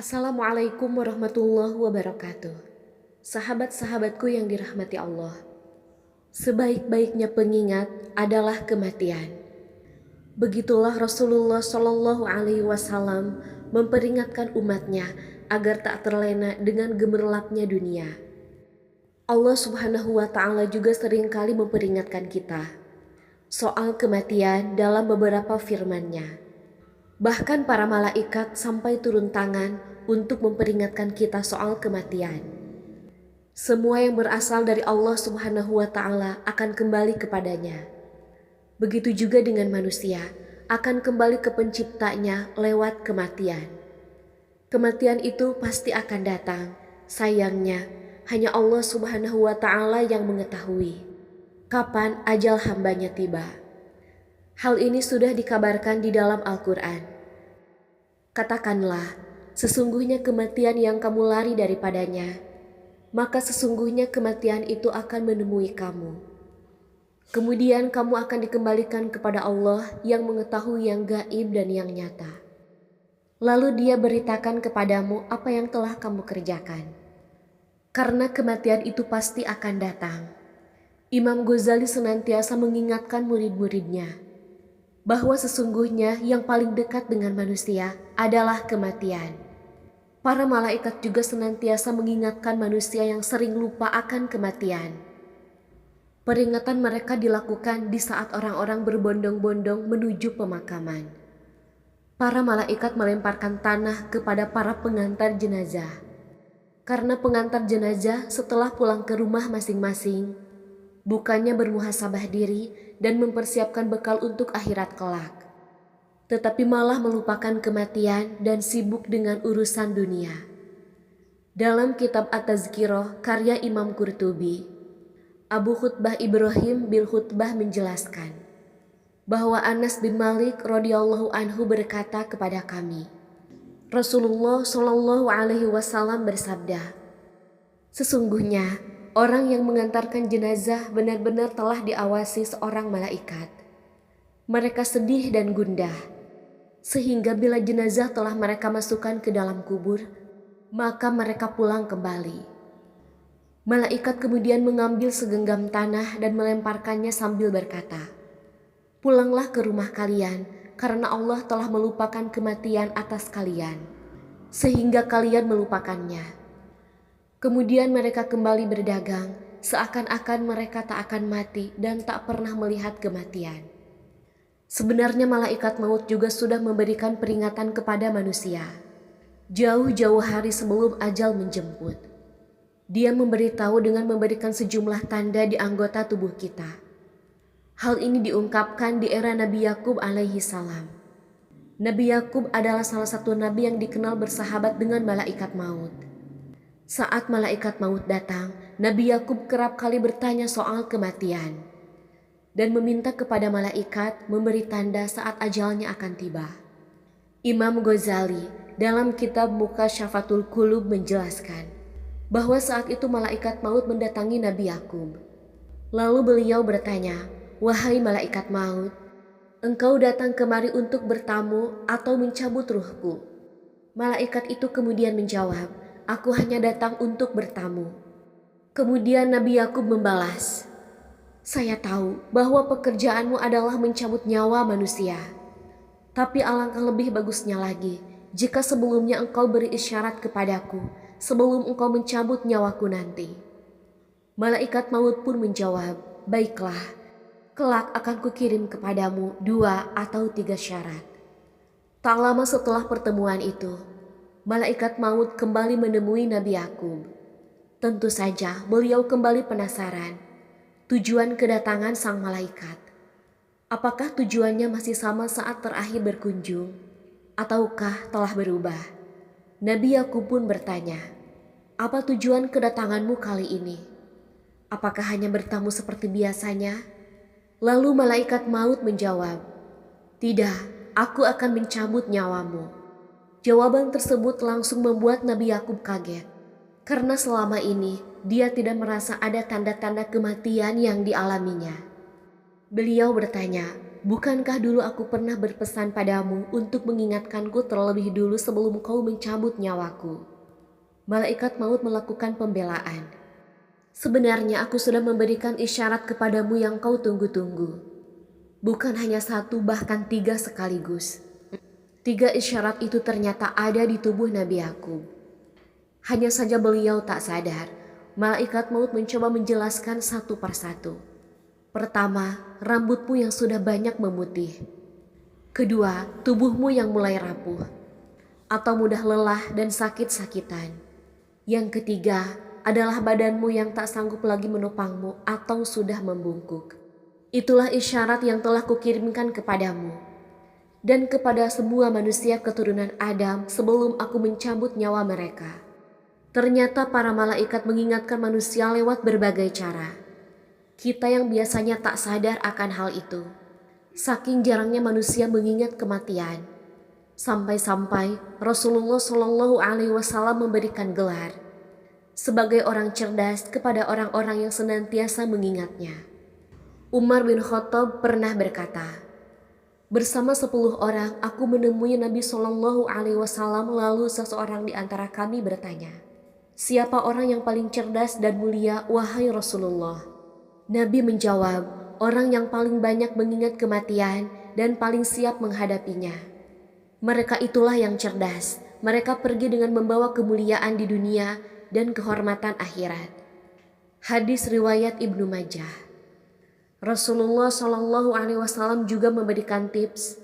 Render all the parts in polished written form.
Assalamualaikum warahmatullahi wabarakatuh. Sahabat-sahabatku yang dirahmati Allah, sebaik-baiknya pengingat adalah kematian. Begitulah Rasulullah Shallallahu Alaihi Wasallam memperingatkan umatnya agar tak terlena dengan gemerlapnya dunia. Allah Subhanahu Wa Taala juga seringkali memperingatkan kita soal kematian dalam beberapa firman-Nya. Bahkan para malaikat sampai turun tangan untuk memperingatkan kita soal kematian. Semua yang berasal dari Allah Subhanahu wa Ta'ala akan kembali kepadanya. Begitu juga dengan manusia, akan kembali ke penciptanya lewat kematian. Kematian itu pasti akan datang. Sayangnya, hanya Allah Subhanahu wa Ta'ala yang mengetahui kapan ajal hambanya tiba. Hal ini sudah dikabarkan di dalam Al-Quran. Katakanlah, sesungguhnya kematian yang kamu lari daripadanya, maka sesungguhnya kematian itu akan menemui kamu. Kemudian kamu akan dikembalikan kepada Allah yang mengetahui yang gaib dan yang nyata. Lalu Dia beritakan kepadamu apa yang telah kamu kerjakan. Karena kematian itu pasti akan datang. Imam Ghazali senantiasa mengingatkan murid-muridnya bahwa sesungguhnya yang paling dekat dengan manusia adalah kematian. Para malaikat juga senantiasa mengingatkan manusia yang sering lupa akan kematian. Peringatan mereka dilakukan di saat orang-orang berbondong-bondong menuju pemakaman. Para malaikat melemparkan tanah kepada para pengantar jenazah. Karena pengantar jenazah setelah pulang ke rumah masing-masing, bukannya bermuhasabah diri dan mempersiapkan bekal untuk akhirat kelak, tetapi malah melupakan kematian dan sibuk dengan urusan dunia. Dalam kitab At-Tazkirah karya Imam Qurtubi, Abu Khutbah Ibrahim bil Khutbah menjelaskan bahwa Anas bin Malik radhiyallahu anhu berkata kepada kami, Rasulullah Shallallahu Alaihi Wasallam bersabda, sesungguhnya orang yang mengantarkan jenazah benar-benar telah diawasi seorang malaikat. Mereka sedih dan gundah, sehingga bila jenazah telah mereka masukkan ke dalam kubur, maka mereka pulang kembali. Malaikat kemudian mengambil segenggam tanah dan melemparkannya sambil berkata, pulanglah ke rumah kalian, karena Allah telah melupakan kematian atas kalian, sehingga kalian melupakannya. Kemudian mereka kembali berdagang, seakan-akan mereka tak akan mati dan tak pernah melihat kematian. Sebenarnya malaikat maut juga sudah memberikan peringatan kepada manusia. Jauh-jauh hari sebelum ajal menjemput, Dia memberitahu dengan memberikan sejumlah tanda di anggota tubuh kita. Hal ini diungkapkan di era Nabi Yakub alaihi salam. Nabi Yakub adalah salah satu nabi yang dikenal bersahabat dengan malaikat maut. Saat malaikat maut datang, Nabi Yakub kerap kali bertanya soal kematian dan meminta kepada malaikat memberi tanda saat ajalnya akan tiba. Imam Ghazali dalam kitab Mukasyafatul Qulub menjelaskan bahwa saat itu malaikat maut mendatangi Nabi Yakub. Lalu beliau bertanya, wahai malaikat maut, engkau datang kemari untuk bertamu atau mencabut ruhku? Malaikat itu kemudian menjawab, aku hanya datang untuk bertamu. Kemudian Nabi Yakub membalas, saya tahu bahwa pekerjaanmu adalah mencabut nyawa manusia. Tapi alangkah lebih bagusnya lagi jika sebelumnya engkau beri isyarat kepadaku sebelum engkau mencabut nyawaku nanti. Malaikat maut pun menjawab, baiklah, kelak akan kukirim kepadamu 2 atau 3 syarat. Tak lama setelah pertemuan itu, malaikat maut kembali menemui Nabi Yakub. Tentu saja beliau kembali penasaran tujuan kedatangan sang malaikat. Apakah tujuannya masih sama saat terakhir berkunjung, ataukah telah berubah? Nabi Yakub pun bertanya, apa tujuan kedatanganmu kali ini? Apakah hanya bertamu seperti biasanya? Lalu malaikat maut menjawab, tidak, aku akan mencabut nyawamu. Jawaban tersebut langsung membuat Nabi Yakub kaget, karena selama ini dia tidak merasa ada tanda-tanda kematian yang dialaminya. Beliau bertanya, Bukankah dulu aku pernah berpesan padamu untuk mengingatkanku terlebih dulu sebelum kau mencabut nyawaku? Malaikat maut melakukan pembelaan. Sebenarnya aku sudah memberikan isyarat kepadamu yang kau tunggu-tunggu. Bukan hanya satu, bahkan 3 sekaligus. 3 isyarat itu ternyata ada di tubuh Nabi Yakub. Hanya saja beliau tak sadar. Malaikat maut mencoba menjelaskan satu persatu. Pertama, rambutmu yang sudah banyak memutih. Kedua, tubuhmu yang mulai rapuh atau mudah lelah dan sakit-sakitan. Yang ketiga adalah badanmu yang tak sanggup lagi menopangmu atau sudah membungkuk. Itulah isyarat yang telah kukirimkan kepadamu dan kepada semua manusia keturunan Adam sebelum aku mencabut nyawa mereka. Ternyata para malaikat mengingatkan manusia lewat berbagai cara. Kita yang biasanya tak sadar akan hal itu. Saking jarangnya manusia mengingat kematian. Sampai-sampai Rasulullah Shallallahu Alaihi Wasallam memberikan gelar sebagai orang cerdas kepada orang-orang yang senantiasa mengingatnya. Umar bin Khattab pernah berkata, bersama 10 orang aku menemui Nabi Shallallahu Alaihi Wasallam, lalu seseorang di antara kami bertanya, siapa orang yang paling cerdas dan mulia, wahai Rasulullah? Nabi menjawab, orang yang paling banyak mengingat kematian dan paling siap menghadapinya. Mereka itulah yang cerdas. Mereka pergi dengan membawa kemuliaan di dunia dan kehormatan akhirat. Hadis riwayat Ibnu Majah. Rasulullah Shallallahu Alaihi Wasallam juga memberikan tips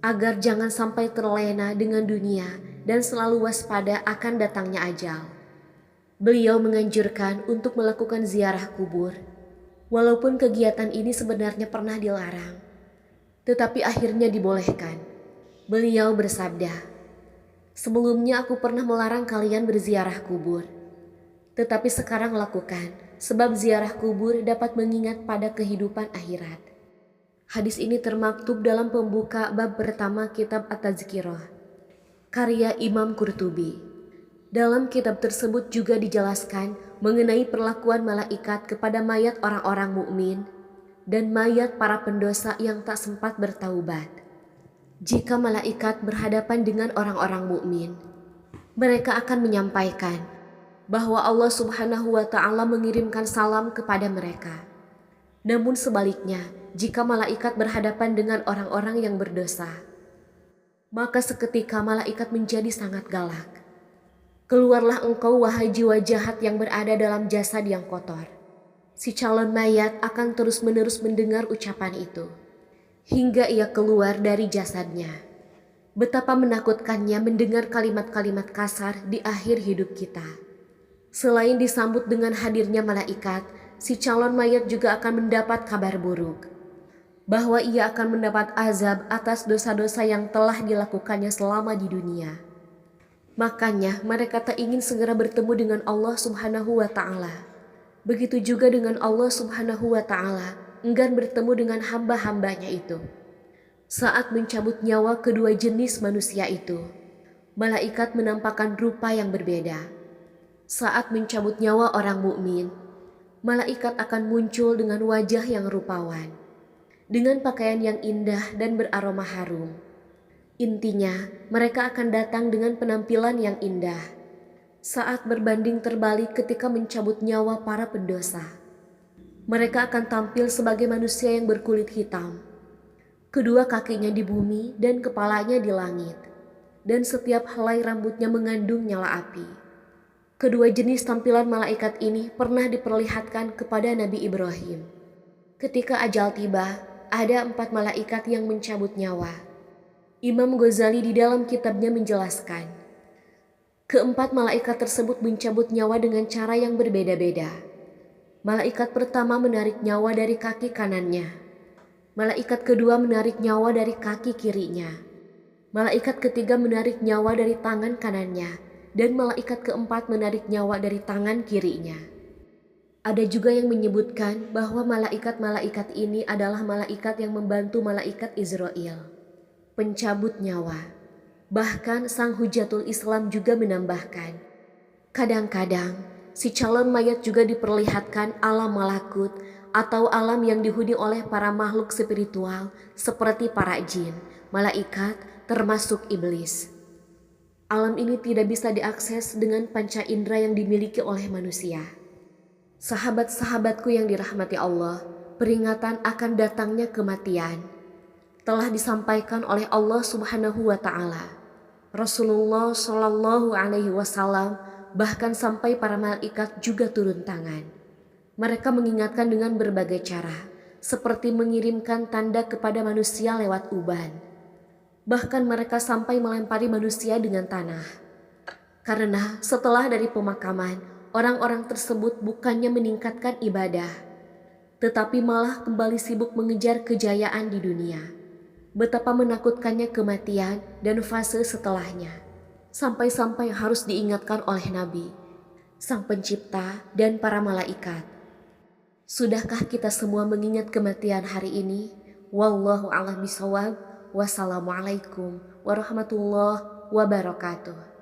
agar jangan sampai terlena dengan dunia dan selalu waspada akan datangnya ajal. Beliau menganjurkan untuk melakukan ziarah kubur. Walaupun kegiatan ini sebenarnya pernah dilarang, tetapi akhirnya dibolehkan. Beliau bersabda, sebelumnya aku pernah melarang kalian berziarah kubur, tetapi sekarang lakukan. Sebab ziarah kubur dapat mengingat pada kehidupan akhirat. Hadis ini termaktub dalam pembuka bab pertama kitab At-Tazkirah, karya Imam Qurtubi. Dalam kitab tersebut juga dijelaskan mengenai perlakuan malaikat kepada mayat orang-orang mukmin dan mayat para pendosa yang tak sempat bertaubat. Jika malaikat berhadapan dengan orang-orang mukmin, mereka akan menyampaikan bahwa Allah Subhanahu wa Ta'ala mengirimkan salam kepada mereka. Namun sebaliknya, jika malaikat berhadapan dengan orang-orang yang berdosa, maka seketika malaikat menjadi sangat galak. Keluarlah engkau, wahai jiwa jahat yang berada dalam jasad yang kotor. Si calon mayat akan terus-menerus mendengar ucapan itu hingga ia keluar dari jasadnya. Betapa menakutkannya mendengar kalimat-kalimat kasar di akhir hidup kita. Selain disambut dengan hadirnya malaikat, si calon mayat juga akan mendapat kabar buruk, bahwa ia akan mendapat azab atas dosa-dosa yang telah dilakukannya selama di dunia. Makanya mereka tak ingin segera bertemu dengan Allah Subhanahu wa Ta'ala. Begitu juga dengan Allah Subhanahu wa Ta'ala enggan bertemu dengan hamba-hambanya itu. Saat mencabut nyawa kedua jenis manusia itu, malaikat menampakkan rupa yang berbeda. Saat mencabut nyawa orang mukmin, malaikat akan muncul dengan wajah yang rupawan, dengan pakaian yang indah dan beraroma harum. Intinya, mereka akan datang dengan penampilan yang indah. Saat berbanding terbalik ketika mencabut nyawa para pendosa, mereka akan tampil sebagai manusia yang berkulit hitam. Kedua kakinya di bumi dan kepalanya di langit, dan setiap helai rambutnya mengandung nyala api. Kedua jenis tampilan malaikat ini pernah diperlihatkan kepada Nabi Ibrahim. Ketika ajal tiba, ada 4 malaikat yang mencabut nyawa. Imam Ghazali di dalam kitabnya menjelaskan, keempat malaikat tersebut mencabut nyawa dengan cara yang berbeda-beda. Malaikat pertama menarik nyawa dari kaki kanannya. Malaikat kedua menarik nyawa dari kaki kirinya. Malaikat ketiga menarik nyawa dari tangan kanannya. Dan malaikat keempat menarik nyawa dari tangan kirinya. Ada juga yang menyebutkan bahwa malaikat-malaikat ini adalah malaikat yang membantu malaikat Israel, pencabut nyawa. Bahkan sang Hujatul Islam juga menambahkan, kadang-kadang si calon mayat juga diperlihatkan alam malakut atau alam yang dihuni oleh para makhluk spiritual seperti para jin, malaikat, termasuk iblis. Alam ini tidak bisa diakses dengan panca indera yang dimiliki oleh manusia. Sahabat-sahabatku yang dirahmati Allah, peringatan akan datangnya kematian telah disampaikan oleh Allah Subhanahu wa taala. Rasulullah Shallallahu alaihi wasallam bahkan sampai para malaikat juga turun tangan. Mereka mengingatkan dengan berbagai cara, seperti mengirimkan tanda kepada manusia lewat uban. Bahkan mereka sampai melempari manusia dengan tanah. Karena setelah dari pemakaman, orang-orang tersebut bukannya meningkatkan ibadah, tetapi malah kembali sibuk mengejar kejayaan di dunia. Betapa menakutkannya kematian dan fase setelahnya. Sampai-sampai harus diingatkan oleh Nabi, Sang Pencipta, dan para malaikat. Sudahkah kita semua mengingat kematian hari ini? Wallahu a'lam bishawab. Wassalamualaikum warahmatullahi wabarakatuh.